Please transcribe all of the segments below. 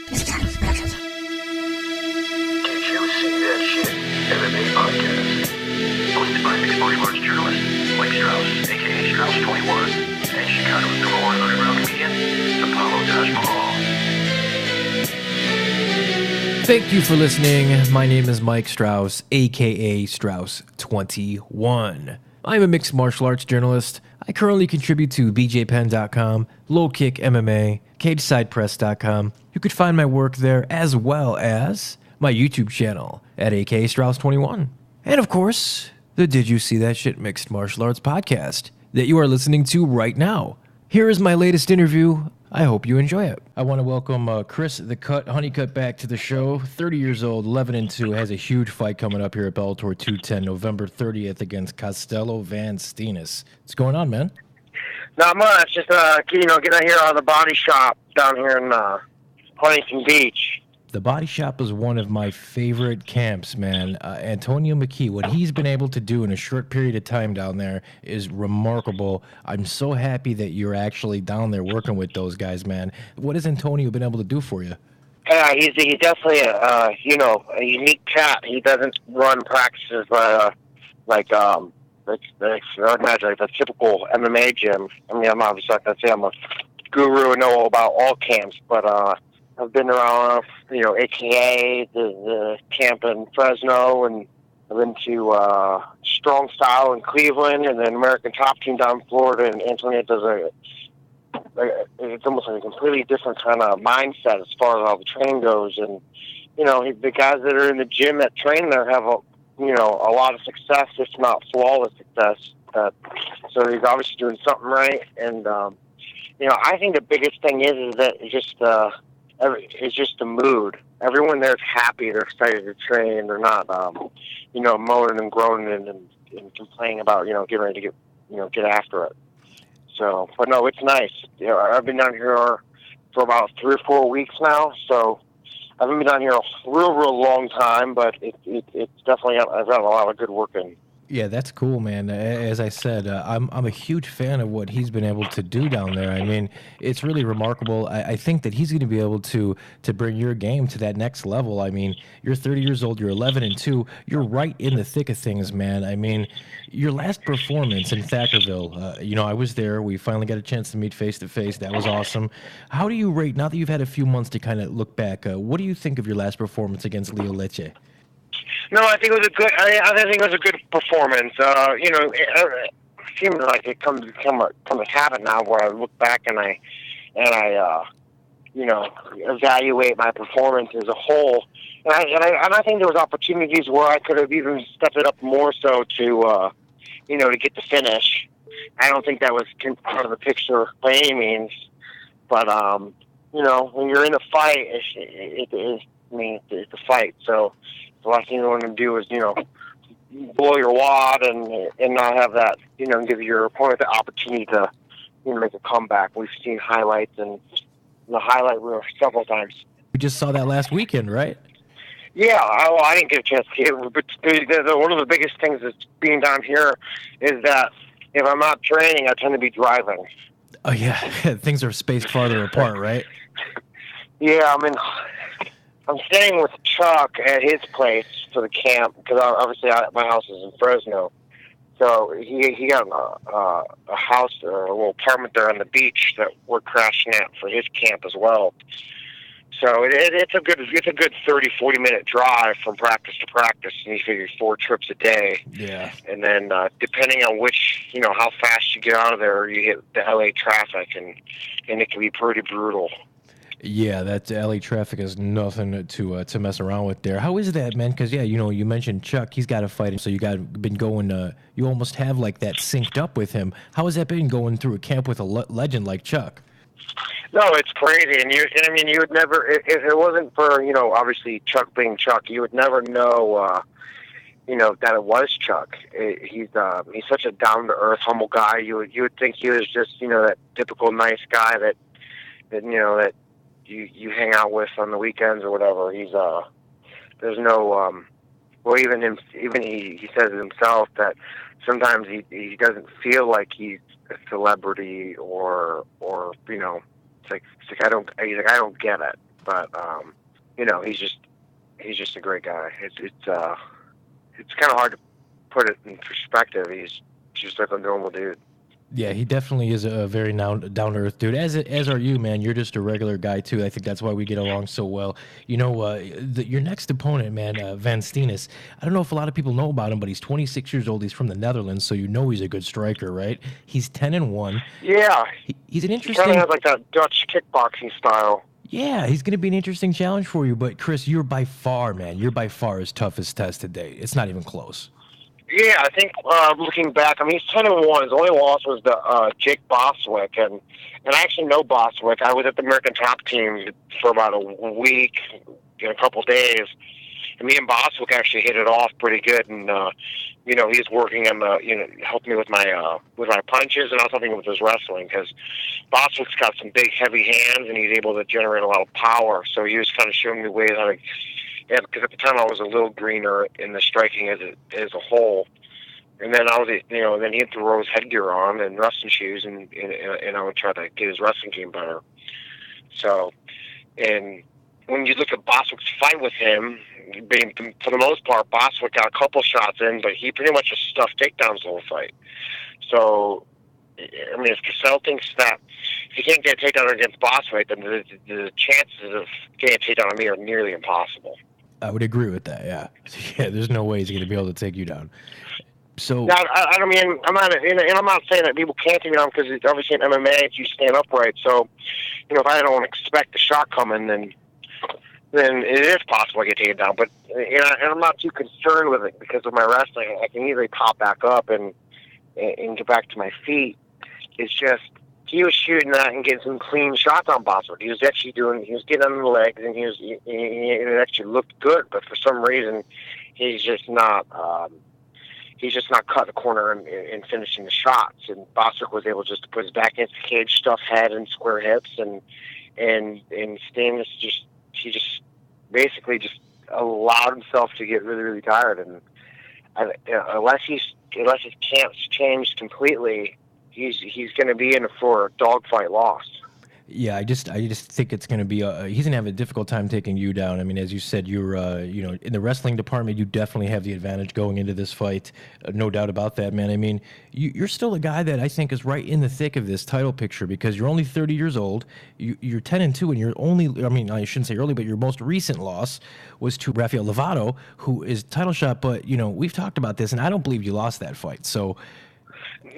Did you see that shit? MMA podcast. Hosted by mixed martial arts journalist Mike Strauss, a.k.a. Strauss21, and Chicago's number one underground comedian, Apollo Taj Mahal. Thank you for listening. My name is Mike Strauss, a.k.a. Strauss21. I'm a mixed martial arts journalist. I currently contribute to bjpen.com, Low Kick MMA, CagesidePress.com. You could find my work there as well as my YouTube channel at a.k.a. Strauss21. And of course, the Did You See That Shit Mixed Martial Arts podcast that you are listening to right now. Here is my latest interview. I hope you enjoy it. I want to welcome Chris the Cutt Honeycutt back to the show. 30 years old, 11-2, has a huge fight coming up here at Bellator 210, November 30th against Costello Van Steenis. What's going on, man? Not much. Just getting out here out of the body shop down here in Huntington Beach. The body shop is one of my favorite camps, man. Antonio McKee, what he's been able to do in a short period of time down there is remarkable. I'm so happy that you're actually down there working with those guys, man. What has Antonio been able to do for you? Yeah, he's definitely a unique cat. He doesn't run practices like the typical MMA gym. I mean, I'm obviously not gonna say I'm a guru and know all about all camps, but I've been around, AKA, the camp in Fresno, and I've been to Strong Style in Cleveland, and then American Top Team down in Florida, and Antonio does it's almost like a completely different kind of mindset as far as all the training goes, and, the guys that are in the gym that train there have a lot of success, if not flawless success, so he's obviously doing something right, and, I think the biggest thing is that it's just the mood. Everyone there's happy. They're excited to train. They're not, moaning and groaning and complaining about, getting ready to get after it. So, but no, it's nice. I've been down here for about 3 or 4 weeks now. So I haven't been down here a real long time, but it's definitely, I've got a lot of good work in. Yeah, that's cool, man. As I said, I'm a huge fan of what he's been able to do down there. I mean, it's really remarkable. I think that he's going to be able to bring your game to that next level. I mean, you're 30 years old, you're 11-2, you're right in the thick of things, man. I mean, your last performance in Thackerville, I was there. We finally got a chance to meet face to face. That was awesome. How do you rate, now that you've had a few months to kind of look back, what do you think of your last performance against Leo Leche? No, I think it was a good. I think it was a good performance. It seems like it comes a habit now where I look back and I evaluate my performance as a whole. And I think there was opportunities where I could have even stepped it up more so to get the finish. I don't think that was part of the picture by any means, but when you're in a fight, it's a fight. So the last thing you want to do is, blow your wad and not have that, give your opponent the opportunity to, make a comeback. We've seen highlights and the highlight reel several times. We just saw that last weekend, right? Yeah, I didn't get a chance to see it, but one of the biggest things that's being down here is that if I'm not training, I tend to be driving. Oh, yeah. Things are spaced farther apart, right? Yeah, I'm staying with Chuck at his place for the camp because obviously my house is in Fresno. So he got a house or a little apartment there on the beach that we're crashing at for his camp as well. So it's a good 30-40 minute drive from practice to practice, and you figure 4 trips a day. Yeah. And then depending on which how fast you get out of there, you hit the LA traffic, and it can be pretty brutal. Yeah, that LA traffic is nothing to mess around with there. How is that, man? Because, you mentioned Chuck. He's got a fight, so been going, you almost have like that synced up with him. How has that been going through a camp with a legend like Chuck? No, it's crazy. And you would never, if it wasn't for, obviously Chuck being Chuck, you would never know, that it was Chuck. He's such a down-to-earth, humble guy. You would think he was just, that typical nice guy that you hang out with on the weekends or whatever. He's there's no he says it himself that sometimes he doesn't feel like he's a celebrity or it's like I don't get it. but he's just a great guy. It's kind of hard to put it in perspective. He's just like a normal dude. Yeah, he definitely is a very down-to-earth dude, as are you, man. You're just a regular guy, too. I think that's why we get along so well. Your next opponent, man, Van Steenis, I don't know if a lot of people know about him, but he's 26 years old. He's from the Netherlands, so he's a good striker, right? He's 10-1. Yeah. He's an interesting... He kind of has like that Dutch kickboxing style. Yeah, he's going to be an interesting challenge for you. But, Chris, you're by far his toughest test to date. It's not even close. Yeah, I think looking back, I mean, he's 10-1. His only loss was the Jake Boswick, and I actually know Boswick. I was at the American Top Team for about a week, in a couple days, and me and Boswick actually hit it off pretty good. And he's working on helping me with my punches, and I was helping him with his wrestling because Boswick's got some big, heavy hands, and he's able to generate a lot of power. So he was kind of showing me ways how to. Yeah, because at the time I was a little greener in the striking as a whole, and then then he had to throw his headgear on and wrestling shoes, and I would try to get his wrestling game better. So, and when you look at Boswick's fight with him, for the most part, Boswick got a couple shots in, but he pretty much just stuffed takedowns the whole fight. So, I mean, if Cassell thinks that if he can't get a takedown against Boswick, then the chances of getting a takedown on me are nearly impossible. I would agree with that. Yeah, there's no way he's going to be able to take you down. So I don't mean I'm not saying that people can't take me down because obviously in MMA if you stand upright. So if I don't expect the shot coming, then it is possible I get taken down. But and I'm not too concerned with it because of my wrestling. I can easily pop back up and get back to my feet. It's just he was shooting that and getting some clean shots on Boswick. He was getting on the legs, and it actually looked good. But for some reason, he's just not cutting the corner and finishing the shots. And Boswick was able just to put his back against the cage, stuff head and square hips, and Steenis he basically allowed himself to get really, really tired. And unless his camp's changed completely, he's going to be in for a dogfight loss. Yeah, I just think it's going to be he's going to have a difficult time taking you down. I mean, as you said, you're in the wrestling department, you definitely have the advantage going into this fight, no doubt about that, man. I mean, you're still a guy that I think is right in the thick of this title picture because you're only 30 years old. You're 10-2, and you're only, I mean, I shouldn't say early, but your most recent loss was to Rafael Lovato, who is title shot. But we've talked about this, and I don't believe you lost that fight. So.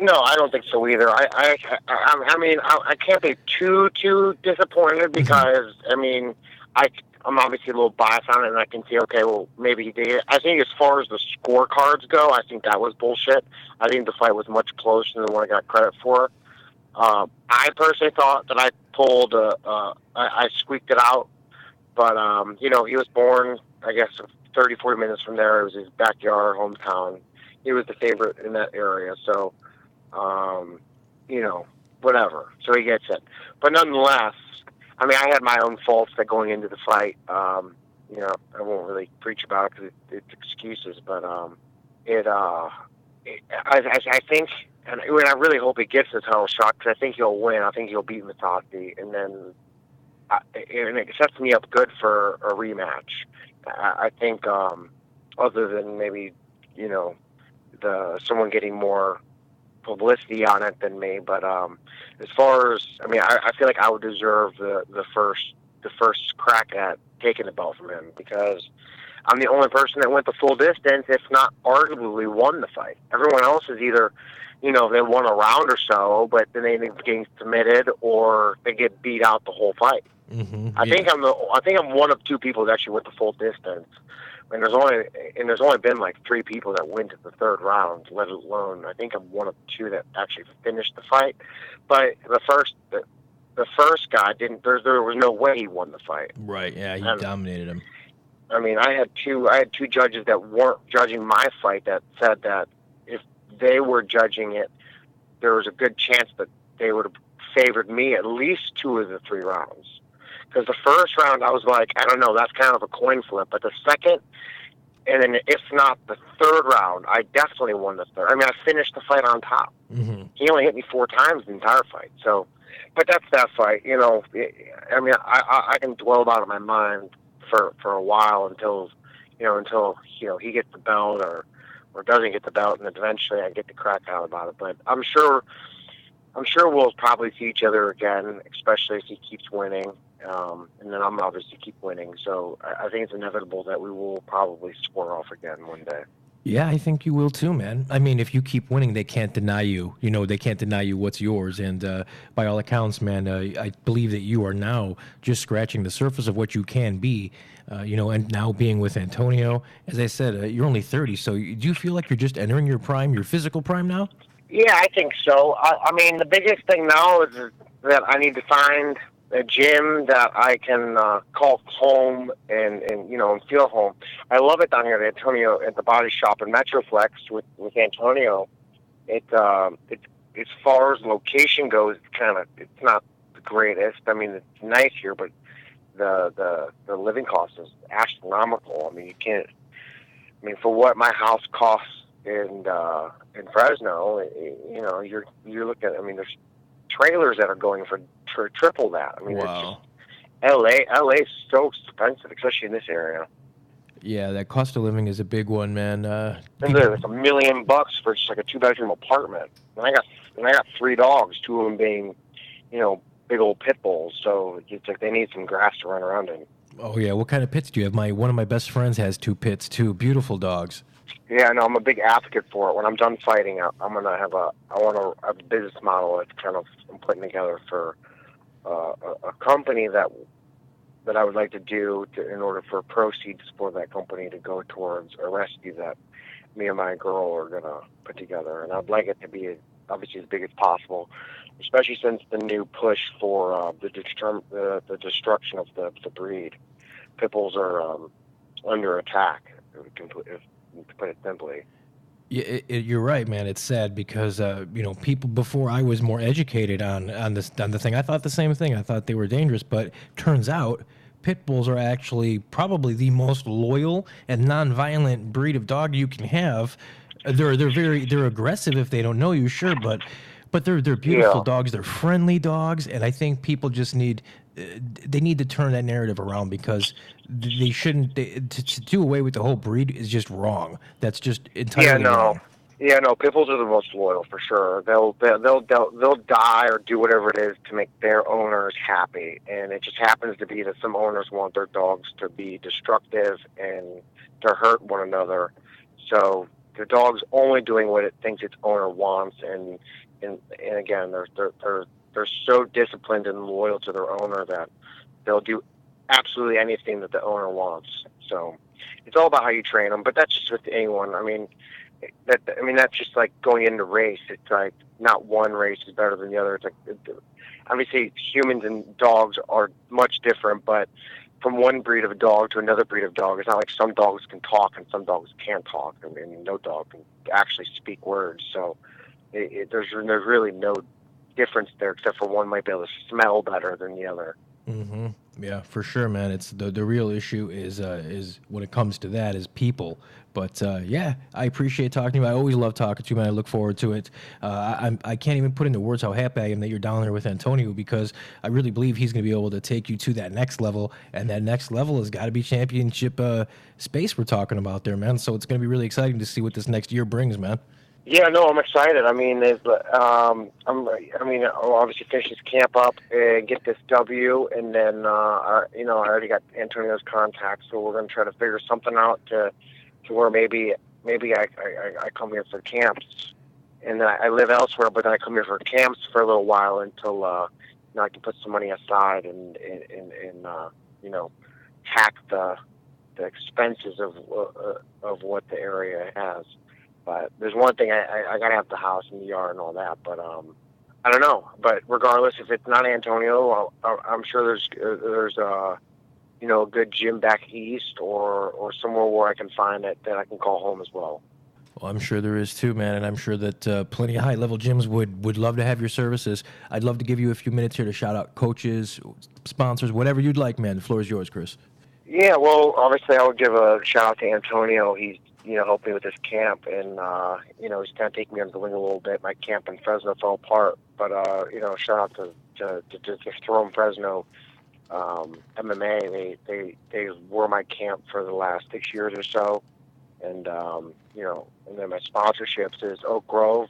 No, I don't think so either. I mean, I can't be too disappointed because I mean, I'm obviously a little biased on it, and I can see, okay, well, maybe he did. I think as far as the scorecards go, I think that was bullshit. I think the fight was much closer than what I got credit for. I personally thought that I pulled, I squeaked it out, but he was born, I guess, 30, 40 minutes from there. It was his backyard, hometown. He was the favorite in that area, so. Whatever. So he gets it. But nonetheless, I mean, I had my own faults that going into the fight. I won't really preach about it because it's excuses, but I think, and I really hope he gets the title shot because I think he'll win. I think he'll beat Matasi, and then it sets me up good for a rematch. I think, other than maybe someone getting more publicity on it than me, but as far as I feel like I would deserve the first crack at taking the belt from him because I'm the only person that went the full distance, if not arguably won the fight. Everyone else is either they won a round or so, but then they end up getting submitted or they get beat out the whole fight. Mm-hmm, I think I'm one of two people that actually went the full distance. And there's only been like 3 people that went to the third round, let alone I think I'm one of 2 that actually finished the fight. But the first guy didn't. There was no way he won the fight. Right? Yeah, he dominated him. I mean, I had two judges that weren't judging my fight that said that if they were judging it, there was a good chance that they would have favored me at least 2 of the 3 rounds. Because the first round, I was like, I don't know, that's kind of a coin flip. But the second, and then if not the third round, I definitely won the third. I mean, I finished the fight on top. Mm-hmm. He only hit me 4 times the entire fight. So, But that's that fight. I mean, I can dwell about it in my mind for a while until he gets the belt or doesn't get the belt, and then eventually I get to crack out about it. But I'm sure we'll probably see each other again, especially if he keeps winning. And then I'm obviously keep winning. So I think it's inevitable that we will probably square off again one day. Yeah, I think you will too, man. I mean, if you keep winning, they can't deny you. They can't deny you what's yours. And by all accounts, man, I believe that you are now just scratching the surface of what you can be. And now being with Antonio, as I said, you're only 30. So do you feel like you're just entering your prime, your physical prime now? Yeah, I think so. I mean, the biggest thing now is that I need to find a gym that I can call home and feel home. I love it down here at Antonio at the body shop in Metroflex with Antonio. It's as far as location goes, it's not the greatest. I mean, it's nice here, but the living cost is astronomical. I mean, you can't. I mean, for what my house costs in Fresno, you're looking at. I mean, there's trailers that are going for triple that. I mean, wow. LA is so expensive, especially in this area. Yeah, that cost of living is a big one, man. And there's $1 million for just like a 2-bedroom apartment. And I got 3 dogs, 2 of them being, big old pit bulls. So it's like they need some grass to run around in. Oh yeah, what kind of pits do you have? One of my best friends has 2 pits too. Beautiful dogs. Yeah, no, I'm a big advocate for it. When I'm done fighting, I want a business model that I'm putting together for a company that I would like to do in order for proceeds for that company to go towards a rescue that me and my girl are gonna put together, and I'd like it to be obviously as big as possible, especially since the new push for the destruction of the breed. Pit bulls are under attack. To put it simply. Yeah, you're right, man. It's sad because people before I was more educated on the thing. I thought the same thing. I thought they were dangerous, but turns out pit bulls are actually probably the most loyal and non-violent breed of dog you can have. They're aggressive if they don't know you, sure, but they're beautiful dogs. They're friendly dogs, and I think people just need to turn that narrative around because they shouldn't. To do away with the whole breed is just wrong. That's just entirely wrong. Yeah, no. Pit bulls are the most loyal for sure. They'll die or do whatever it is to make their owners happy, and it just happens to be that some owners want their dogs to be destructive and to hurt one another. So the dog's only doing what it thinks its owner wants, and again, they're so disciplined and loyal to their owner that they'll do absolutely anything that the owner wants. So it's all about how you train them, but that's just with anyone. I mean, that's just like going into race. It's like not one race is better than the other. It's like obviously humans and dogs are much different, but from one breed of a dog to another breed of dog, it's not like some dogs can talk and some dogs can't talk. I mean, no dog can actually speak words. So there's really no difference there, except for one might be able to smell better than the other. Mm-hmm. Yeah, for sure, man. It's the real issue is when it comes to that is people. But yeah, I appreciate talking to you. I always love talking to you, man. I look forward to it. I can't even put into words how happy I am that you're down there with Antonio because I really believe he's going to be able to take you to that next level, and that next level has got to be championship space we're talking about there, man. So it's going to be really exciting to see what this next year brings, man. Yeah, no, I'm excited. I mean, I'll obviously finish this camp up and get this W, and then I already got Antonio's contact, so we're going to try to figure something out to where maybe I come here for camps, and I live elsewhere, but then I come here for camps for a little while until I can put some money aside and hack the expenses of what the area has. But there's one thing, I got to have the house and the yard and all that, but I don't know. But regardless, if it's not Antonio, I'm sure there's a good gym back east or somewhere where I can find it that I can call home as well. Well, I'm sure there is too, man, and I'm sure that plenty of high-level gyms would love to have your services. I'd love to give you a few minutes here to shout out coaches, sponsors, whatever you'd like, man. The floor is yours, Chris. Yeah, well, obviously I would give a shout out to Antonio. He's helped me with this camp, and he's kind of taking me under the wing a little bit. My camp in Fresno fell apart, but shout out to to throw in Fresno MMA. They were my camp for the last 6 years or so, and and then my sponsorships is Oak Grove,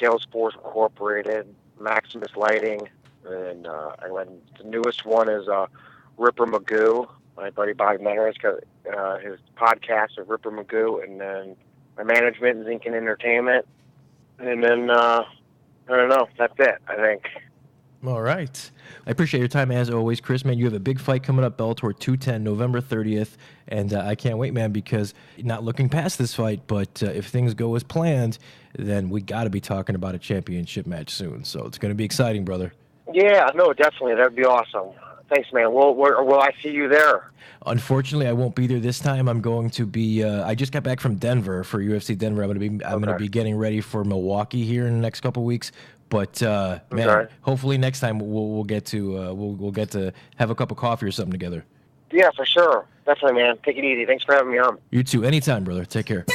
Salesforce Incorporated, Maximus Lighting, and the newest one is Ripper Magoo. My buddy Bobby Menner has got his podcast of Ripper Magoo, and then my management is Zinc and Entertainment, and then I don't know. That's it, I think. All right. I appreciate your time as always, Chris, man. You have a big fight coming up, Bellator 210, November 30th, and I can't wait, man, because not looking past this fight, but if things go as planned, then we got to be talking about a championship match soon. So it's going to be exciting, brother. Yeah, no, definitely. That'd be awesome. Thanks, man. Will I see you there? Unfortunately, I won't be there this time. I'm going to be. I just got back from Denver for UFC Denver. I'm going to be getting ready for Milwaukee here in the next couple weeks. But man, hopefully next time we'll get to we'll get to have a cup of coffee or something together. Yeah, for sure. Definitely, man. Take it easy. Thanks for having me on. You too. Anytime, brother. Take care.